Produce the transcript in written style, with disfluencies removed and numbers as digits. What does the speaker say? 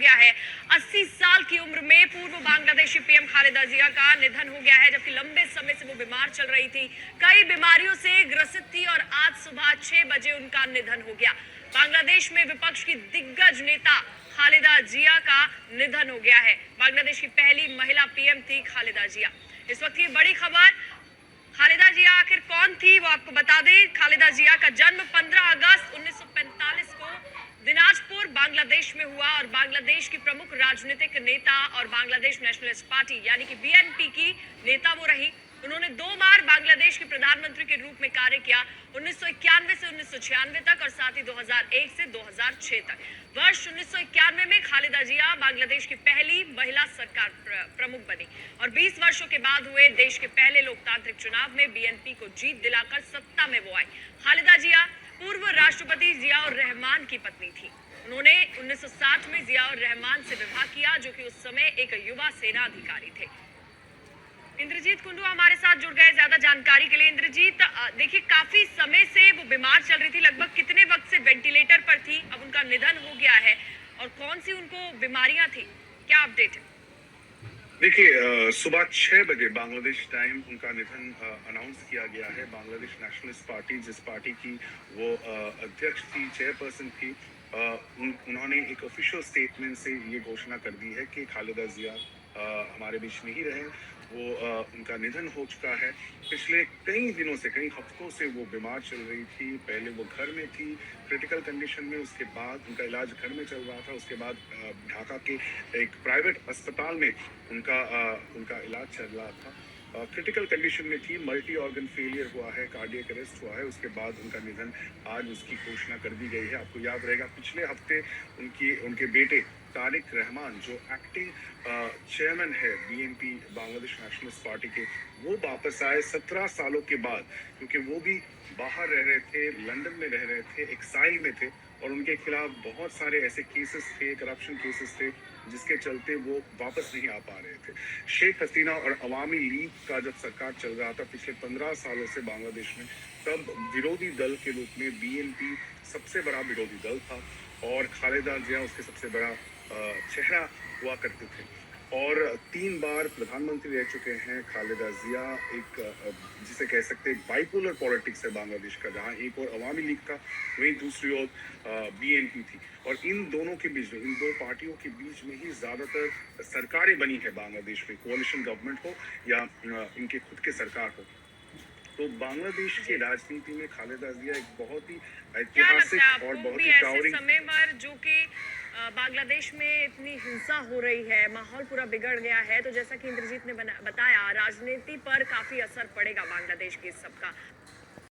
गया है। 80 साल की उम्र में पूर्व बांग्लादेशी पीएम खालिदा जिया का निधन हो गया है, जबकि लंबे समय से वो बीमार चल रही थी, कई बीमारियों से ग्रसित थी और आज सुबह 6 बजे उनका निधन हो गया। बांग्लादेश में विपक्ष की दिग्गज नेता खालिदा जिया का निधन हो गया है। बांग्लादेश की पहली महिला पीएम थी खालिदा जिया। इस वक्त की बड़ी खबर, खालिदा जिया आखिर कौन थी वो आपको बता दें। खालिदा जिया का जन्म 15 अगस्त 1945 को दिनाजपुर बांग्लादेश में हुआ और बांग्लादेश की प्रमुख राजनीतिक नेता और बांग्लादेश नेशनलिस्ट पार्टी यानी कि बीएनपी की नेता वो रही। उन्होंने 2 बार बांग्लादेश के प्रधानमंत्री के रूप में कार्य किया, 1991 से 1996 तक और साथ ही 2001 से 2006 तक। वर्ष 1991 में खालिदा जिया बांग्लादेश की पहली महिला सरकार प्रमुख बनी और 20 वर्षों के बाद हुए देश के पहले लोकतांत्रिक चुनाव में बीएनपी को जीत दिलाकर सत्ता में वो आई। खालिदा जिया पूर्व राष्ट्रपति जियाउर रहमान की पत्नी थी। उन्होंने 1960 में जियाउर रहमान से विवाह किया, जो कि उस समय एक युवा सेना अधिकारी थे। इंद्रजीत कुंडू हमारे साथ जुड़ गए ज्यादा जानकारी के लिए। इंद्रजीत, देखिए काफी समय से वो बीमार चल रही थी, लगभग कितने वक्त से वेंटिलेटर पर थी, अब उनका निधन हो गया है और कौन सी उनको बीमारियां थी, क्या अपडेट है? देखिए, सुबह 6 बजे बांग्लादेश टाइम उनका निधन अनाउंस किया गया है। बांग्लादेश नेशनलिस्ट पार्टी, जिस पार्टी की वो अध्यक्ष थी, चेयरपर्सन थी, उन्होंने एक ऑफिशियल स्टेटमेंट से ये घोषणा कर दी है कि खालिदा जिया हमारे बीच नहीं रहे, वो उनका निधन हो चुका है। पिछले कई दिनों से, कई हफ्तों से वो बीमार चल रही थी। पहले वो घर में थी क्रिटिकल कंडीशन में, उसके बाद उनका इलाज घर में चल रहा था, उसके बाद ढाका के एक प्राइवेट अस्पताल में उनका इलाज चल रहा था। क्रिटिकल कंडीशन में थी, मल्टी ऑर्गन फेलियर हुआ है, कार्डियक अरेस्ट हुआ है, उसके बाद उनका निधन आज उसकी घोषणा कर दी गई है। आपको याद रहेगा पिछले हफ्ते उनके बेटे तारिक रहमान, जो एक्टिंग चेयरमैन है बीएनपी बांग्लादेश नेशनलिस्ट पार्टी के, वो वापस आए 17 सालों के बाद, क्योंकि वो भी बाहर रह रहे थे, लंदन में रह रहे थे, एक्साइल में थे और उनके खिलाफ बहुत सारे ऐसे केसेस थे, करप्शन केसेस थे, जिसके चलते वो वापस नहीं आ पा रहे थे। शेख हसीना और अवामी लीग का जब सरकार चल रहा था पिछले 15 सालों से बांग्लादेश में, तब विरोधी दल के रूप में बीएनपी सबसे बड़ा विरोधी दल था और खालिदा जिया उसके सबसे बड़ा चेहरा हुआ करते थे और 3 बार प्रधानमंत्री रह चुके हैं खालिदा जिया। एक जिसे कह सकते हैं बाइपोलर पॉलिटिक्स है बांग्लादेश का, जहां एक और अवामी लीग था, वहीं दूसरी ओर बीएनपी थी और इन दोनों के बीच में, इन 2 पार्टियों के बीच में ही ज्यादातर सरकारें बनी है बांग्लादेश में, कोalition गवर्नमेंट हो या इनके खुद के सरकार हो। तो बांग्लादेश की राजनीति में खालिदा जिया एक बहुत ही ऐतिहासिक और बहुत ही टावरिंग समय पर, जो कि बांग्लादेश में इतनी हिंसा हो रही है, माहौल पूरा बिगड़ गया है, तो जैसा कि इंद्रजीत ने बताया, राजनीति पर काफी असर पड़ेगा बांग्लादेश के सबका।